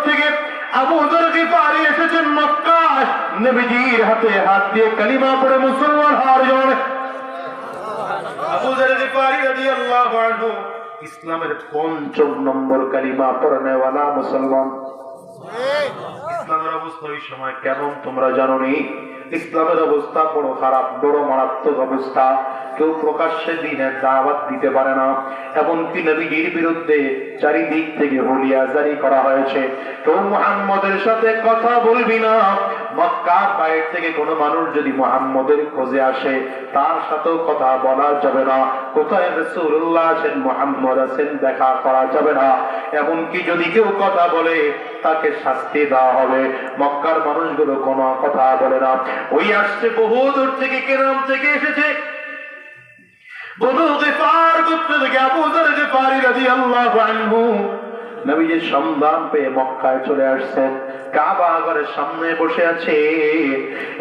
থেকে আবু যর গিফারি এসেছেন মক্কায় নবীজির হাতে হাত দিয়ে কালিমা পড়ে মুসলমান হওয়ার জন্য। আবু যর গিফারি রাদিয়াল্লাহু আনহু ইসলামের ৫ম নম্বর কালিমা পড়নেওয়ালা মুসলমান। ইসলামের অবস্থা ওই সময় কেমন তোমরা জানো নি? ইসলামের অবস্থা বড় খারাপ, বড় মারাত্মক অবস্থা। কেউ প্রকাশ্যে দিনের দাওয়াত দিতে পারে না, এমনকি নবীজির বিরুদ্ধে চারিদিক থেকে হুলিয়া জারি করা হয়েছে। কেউ মুহাম্মদের সাথে কথা বলবি না। মক্কার বাইরে থেকে কোনো মানুষ যদি মুহাম্মদের খোঁজে আসে তার সাথেও কথা বলা যাবে না। কোথায় রাসূলুল্লাহ আছেন, মুহাম্মদ আছেন, দেখা করা যাবে না। এমনকি যদি কেউ কথা বলে তাকে শাস্তি দেওয়া হবে। মক্কার মানুষগুলো কোনো কথা বলে না। ওই আসছে বহু দূর থেকে, কেরাম থেকে এসেছে, বনু গিফার গোত্র থেকে আবু যর গিফারি রাদিয়াল্লাহু আনহু নবীজির সন্ধান পেয়ে মক্কায় চলে আসছেন। কাবা ঘরের সামনে বসে আছে।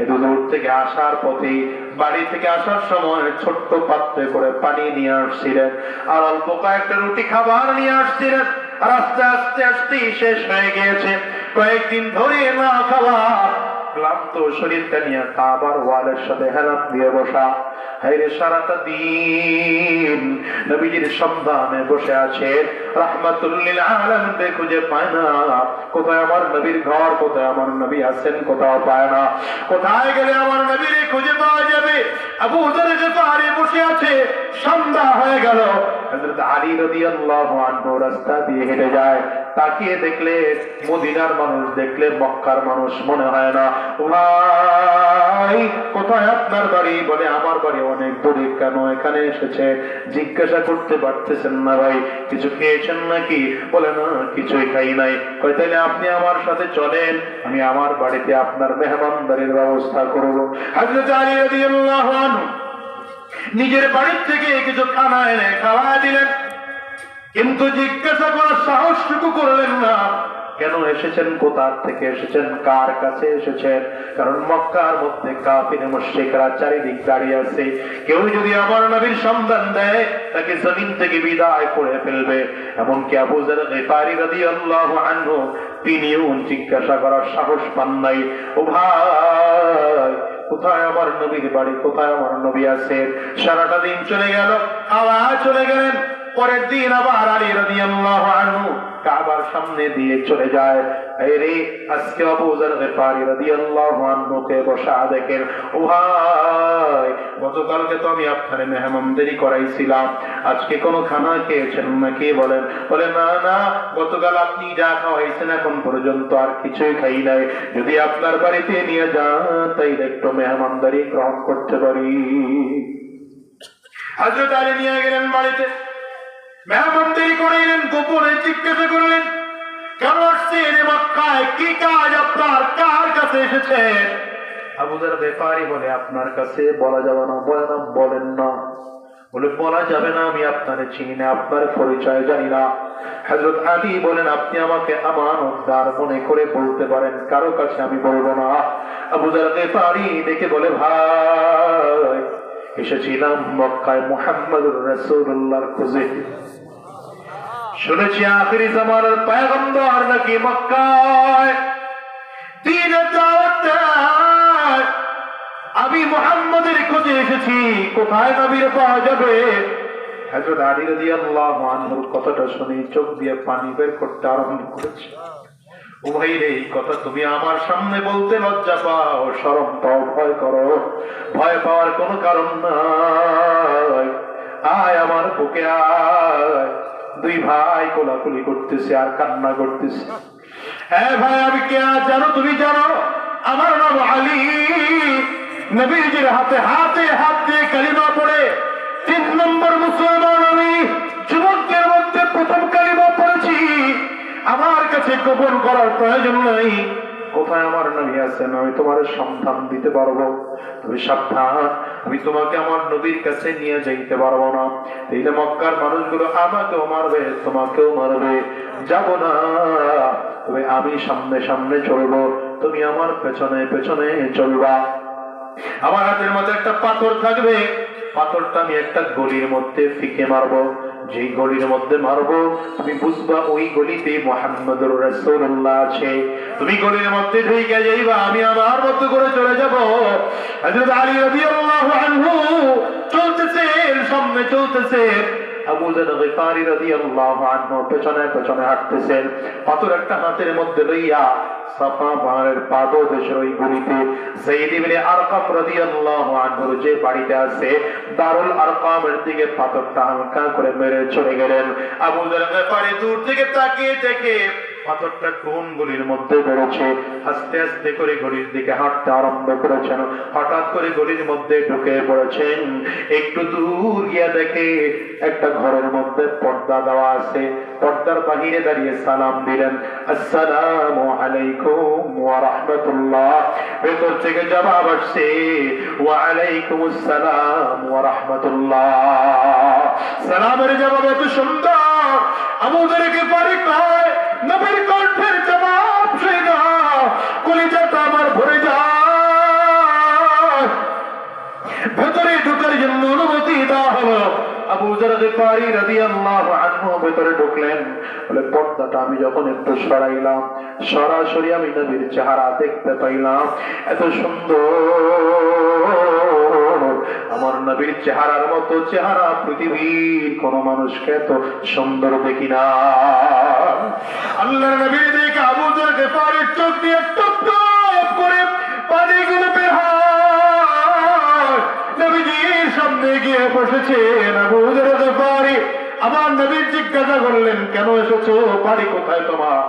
এত দূর থেকে আসার পথে, বাড়ি থেকে আসার সময় ছোট্ট পাত্রে করে পানি নিয়ে আসছিলেন, আর অল্প কয়েকটা রুটি খাবার নিয়ে আসছিলেন। আর আস্তে আস্তে আস্তে শেষ হয়ে গিয়েছে। কয়েকদিন ধরে না খাওয়া ক্লান্ত শরীরটা নিয়ে কাবার ওয়ালের সাথে হেলান দিয়ে বসা। হায়রে সারাটা দিন নবীজির সন্ধানে বসে আছে, রাহমাতুল লিল আলামিন খুঁজে পায় না। কোথায় আমার নবীর ঘর, কোথায় আমার নবী আছেন, কোথাও পায় না। কোথায় গেলে আমার নবীরে খুঁজে পাওয়া যাবে? আবু যর গিফারি বসে আছে। সন্ধ্যা হয়ে গেল। হযরত আলী রাদিয়াল্লাহু আনহু রাস্তা দিয়ে হেঁটে যায়। তাকিয়ে দেখলে মদিনার মানুষ, দেখলে মক্কার মানুষ মনে হয় না। ভাই কোথায় আপনার বাড়ি? বলে আমার বাড়ি অনেক দূরে। কেন এখানে এসেছে? জিজ্ঞাসা করতে পারতেছেন না ভাই, কিছু খেয়েছেন নাকি? বলে না, কিছুই খাই নাই। কই তাহলে আপনি আমার সাথে চলেন, আমি আমার বাড়িতে আপনার মেহমানদারির ব্যবস্থা করব। হযরত আলী রাদিয়াল্লাহু আনহু নিজের বাড়ির থেকে কিছু খানা এনে খাওয়া দিলেন, কিন্তু জিজ্ঞাসা করার সাহসটুকু করলেন না। কেন এসেছেন, কোথা থেকে এসেছেন, কার কাছে এসেছেন? কারণ মক্কার মধ্যে কাফির মুশরিকরা চারিদিক দাঁড়িয়ে আছে। কেউ যদি আমার নবীর সন্ধান দেয় তাকে জমিন থেকে বিদায় করে ফেলবে। এমনকি আবু যর গিফারি রাদিয়াল্লাহু আনহু তিনিও জিজ্ঞাসা করার সাহস পান নাই। ও ভাই কোথায় আমার নবীর বাড়ি, কোথায় আমার নবী আছে? সারাটা দিন চলে গেল, আবার চলে গেলেন। পরের দিন আবার আলী রাদিয়াল্লাহু আনহু কাবার সামনে দিয়ে চলে যায়। আরে আজকে আবু যর গিফারি রাদিয়াল্লাহু আনহুকে বসা দেখেন। ও ভাই গতকালকে তো আমি আপনার মেহমানদারি করাইছিলাম, আজকে কোনো খানা খেয়েছেন নাকি? বলেন। বলে না না, গতকাল আপনি যা খাওয়াইছেন এখন পর্যন্ত আর কিছুই খাই নাই। যদি আপনার বাড়িতে নিয়ে যান তাইলে একটু মেহমানদারি গ্রহণ করতে পারি। হযরত আলী নিয়ে গেলেন বাড়িতে, মেহমানদারি করাইলেন। গোপনে জিজ্ঞাসা করলেন, কেন আসছেন মক্কায়, কি কাজ আপনার, কার কাছে এসেছেন? আবু যর গিফারি বলে আপনার কাছে বলা যাবে না। বলে না, বলেন না। বলে বলা যাবে না, আমি আপনারে চিনি না, আপনার পরিচয় জানি না। হযরত আলী বলেন আপনি আমাকে আমানতদার মনে করে বলতে পারেন, কারো কাছে আমি বলবো না। আবু যর গিফারি দেখে বলে ভাই এসেছিলাম মক্কায় মুহাম্মদুর রাসূলুল্লাহর খোঁজে। শুনেছি আখিরি জামানার পয়গম্বর নাকি মক্কায় দ্বীনের দাওয়াত দেয়। আমি মুহাম্মদের খোঁজে এসেছি, কোথায় নবীর পাওয়া যাবে? হযরত আলী রাদিয়াল্লাহু আনহুর কথাটা শুনে চোখ দিয়ে পানি বের করতে আরম্ভ করেছে। ও ভাই রে, এই কথা তুমি আমার সামনে বলতে লজ্জা পাও, শরম পাও, ভয় করো? ভয় পাওয়ার কোনো কারণ নাই। আয় আমার বুকে আয়। দুই ভাই কোলাকুলি করতেছে আর কান্না করতেছে। হ্যাঁ ভাই আমি কে জানো? তুমি জানো আমার নাম আলী। নবীজির হাতে হাতে হাত দিয়ে কালিমা পড়ে ৩ নম্বর মুসলমান আমি। যুবকদের মধ্যে প্রথম কালিমা পড়েছি। আমার কাছে গোপন করার প্রয়োজন নাই। কোথায় আমার নবী আছেন আমি তোমার সন্ধান দিতে পারবো। তুমি সাবধান, আমি তোমাকে আমার নবীর কাছে নিয়ে যাইতে পারবো না। এই যে মক্কার মানুষগুলো আমাকেও মারবে, তোমাকেও মারবে। যাব না, তবে আমি সামনে সামনে চলবো, তুমি আমার পেছনে পেছনে চলবা। আমার হাতের মধ্যে একটা পাথর থাকবে, পাথরটা আমি একটা গলির মধ্যে ফিকে মারবো। যে গলির মধ্যে মারবো তুমি বুঝবা ওই গলিতে মুহাম্মদুর রাসূলুল্লাহ আছে। তুমি গলির মধ্যে ঢুকে যাইবা, আমি আমার মতো করে চলে যাব। হযরত আলী রাদিয়াল্লাহু আনহু চলতেছেন, সামনে চলতেছেন। আবু যর গিফারি রাদিয়াল্লাহু আনহু পেছনে পেছনে হাঁটতেছেন, পাথর একটা হাতের মধ্যে লইয়া সাফা পাহাড়ের পাদদেশের ওই গলিতে যায়েদ ইবনে আরকাম রাদিয়াল্লাহু আনহুর যে বাড়িটা আছে দারুল আরকামের দিকে পাথরটা হালকা করে মেরে চলে গেলেন। আবু যর গিফারি দূর থেকে তাকিয়ে দেখে পাথরটা কোন গলির মধ্যে বেড়েছে। আস্তে আস্তে করে গলির দিকে হাঁটতে আরম্ভ করেছেন। হঠাৎ করে গলির মধ্যে ঢুকে পড়েছেন। একটু দূর গিয়া দেখে একটা ঘরের মধ্যে পর্দা দেওয়া আছে। পর্দার বাহিরে দাঁড়িয়ে সালাম দিলেন, আসসালামু আলাইকুম ওয়া রাহমাতুল্লাহ। ভেতর থেকে জবাব আসছে, ওয়া আলাইকুমুস সালাম ওয়া রাহমাতুল্লাহ। সালামের জবাব এত সুন্দর, আবু যর গিফারি কয়, নবীর কণ্ঠের জবাব শুনে কলিজাটা আমার ভরে যায়, ভেতরে ঢোকার জন্য অনুমতি দেওয়া হলো। আবু যর গিফারি রাদিয়াল্লাহু আনহু ভেতরে ঢুকলেন। বলে পর্দাটা আমি যখন একটু সরাইলাম, সরাসরি আমি নবীর চেহারা দেখতে পাইলাম। এত সুন্দর, আমার নবীর চেহারার মতো চেহারা পৃথিবীর কোন মানুষকে এত সুন্দর দেখি না। আল্লাহর নবী দেখে আবু যর গিফারির চোখ দিয়ে টপ টপ করে পানিগুলো বের হয়। নবীজির সামনে গিয়ে বসেছেন আবু যর গিফারি। আমার নবী জিজ্ঞাসা করলেন, কেন এসেছো, বাড়ি কোথায় তোমার?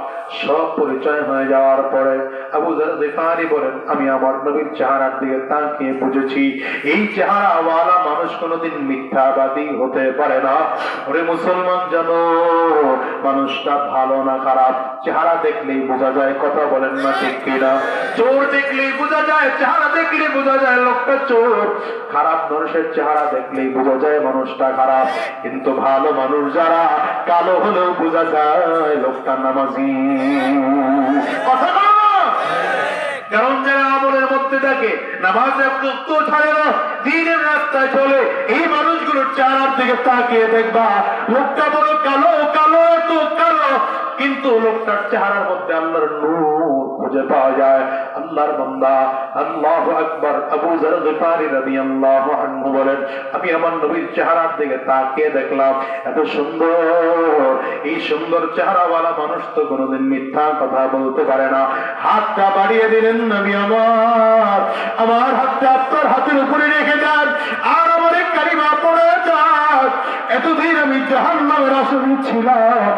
সব পরিচয় হয়ে যাওয়ার পরে আবু যর গিফারি বলেন, আমি আমার নবীর চেহারার দিকে তাকিয়ে বুঝেছি এই চেহারাওয়ালা মানুষ কোনোদিন মিথ্যাবাদী হতে পারে না। ওরে মুসলমান, জানো মানুষটা ভালো না খারাপ চেহারা দেখলেই বোঝা যায়। কথা বলেন না ঠিক কিনা? চোর দেখলেই বোঝা যায়, চেহারা দেখলেই বোঝা যায় লোকটা চোর। খারাপ মানুষের চেহারা দেখলেই বোঝা যায় মানুষটা খারাপ। কিন্তু ভালো মানুষ যারা, কালো হলেও বোঝা যায় লোকটা নামাজি। কথা বলো না? কারণ যারা আমলের মধ্যে থাকে, নামাজ তো ছাড়ে না, দ্বীনের রাস্তায় চলে, এই মানুষগুলোর চেহারার দিকে তাকিয়ে দেখবা লোকটা বড় কালো, কালো এত কালো, কিন্তু লোকটার চেহারার মধ্যে আল্লাহর নূর খুঁজে পাওয়া যায়। আল্লাহর বান্দা, আল্লাহু আকবার। আবু যর গিফারি রাদিয়াল্লাহু আনহু বলেন, আমি আমার নবীর চেহারার দিকে তাকিয়ে দেখলাম এত সুন্দর, এই সুন্দর চেহারাওয়ালা মানুষ তো কোনোদিন মিথ্যা কথা বলতে পারে না। হাতটা বাড়িয়ে দিলেন নবী, আমার হাতটা আপনার হাতের উপরে রেখে যান আর আমার কালিমা পড়ে যান। এতদিন আমি জাহান্নামের আসামি ছিলাম,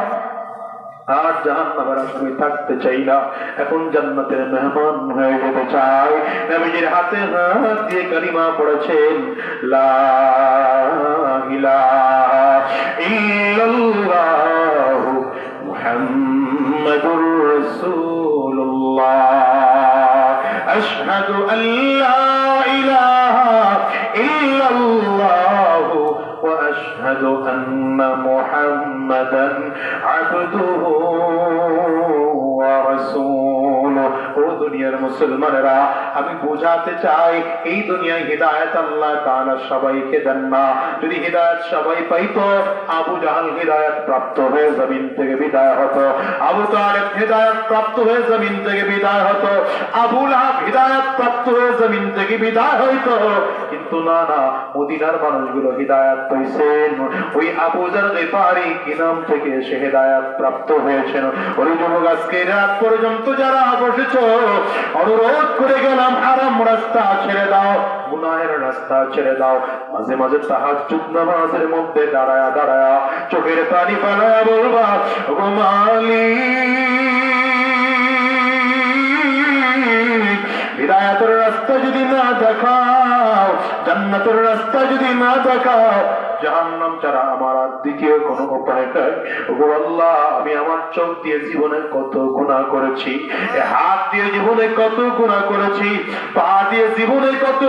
আর জাহান্নামের আসামি থাকতে চাই না, এখন জান্নাতের মেহমান হয়ে যেতে চাই। নবীজির হাতে হাত দিয়ে কালিমা পড়েছেন, লা ইলাহা ইল্লাল্লাহ মুহাম্মাদুর রাসূলুল্লাহ, আশহাদু আল্লা ইলাহা ইল্লাল্লাহ ওয়া আশহাদু আন্না মুহাম্মাদান আবদুহু ওয়া রাসূলুহু। ও দুনিয়ার মুসলমানেরা, আমি বোঝাতে চাই এই দুনিয়ায় হিদায়াত আল্লাহ তাআলা সবাইকে দেন না। যদি হিদায়াত সবাই পাইতো, আবু জাহাল হিদায়াত প্রাপ্ত হয়ে জমিন থেকে বিদায় হতো, আবু তালেব হিদায়াত প্রাপ্ত হয়ে জমিন থেকে বিদায় হতো, আবু লাহাব হিদায়াত প্রাপ্ত হয়ে জমিন থেকে বিদায় হইতো। কিন্তু না না, মদিনার মানুষগুলো হিদায়াত পাইছেন। ওই আবু যর গিফারি কি নাম থেকে সে হিদায়াত প্রাপ্ত হয়েছেন। ওই যুবক, আজকে রাত পর্যন্ত যারা বসেছো, অনুরোধ করে গেলাম, হারাম রাস্তা ছেড়ে দাও, গুনাহের রাস্তা ছেড়ে দাও। মাঝে মাঝে তাহাজ্জুদ নামাজের মধ্যে দাঁড়ায়া দাঁড়ায়া চোখের পানি ফেলায়া বলবা, ওগো মালিক, হিদায়াতের রাস্তা যদি না দেখাও, জান্নাতের রাস্তা যদি না দেখাও, জাহান্নাম ছাড়া আমার আর দ্বিতীয় কোনো উপায় নাই। ওগো আল্লাহ, আমি আমার চোখ দিয়ে জীবনে কত গুনাহ করেছি, হাত দিয়ে জীবনে কত গুনাহ করেছি, পা দিয়ে জীবনে কত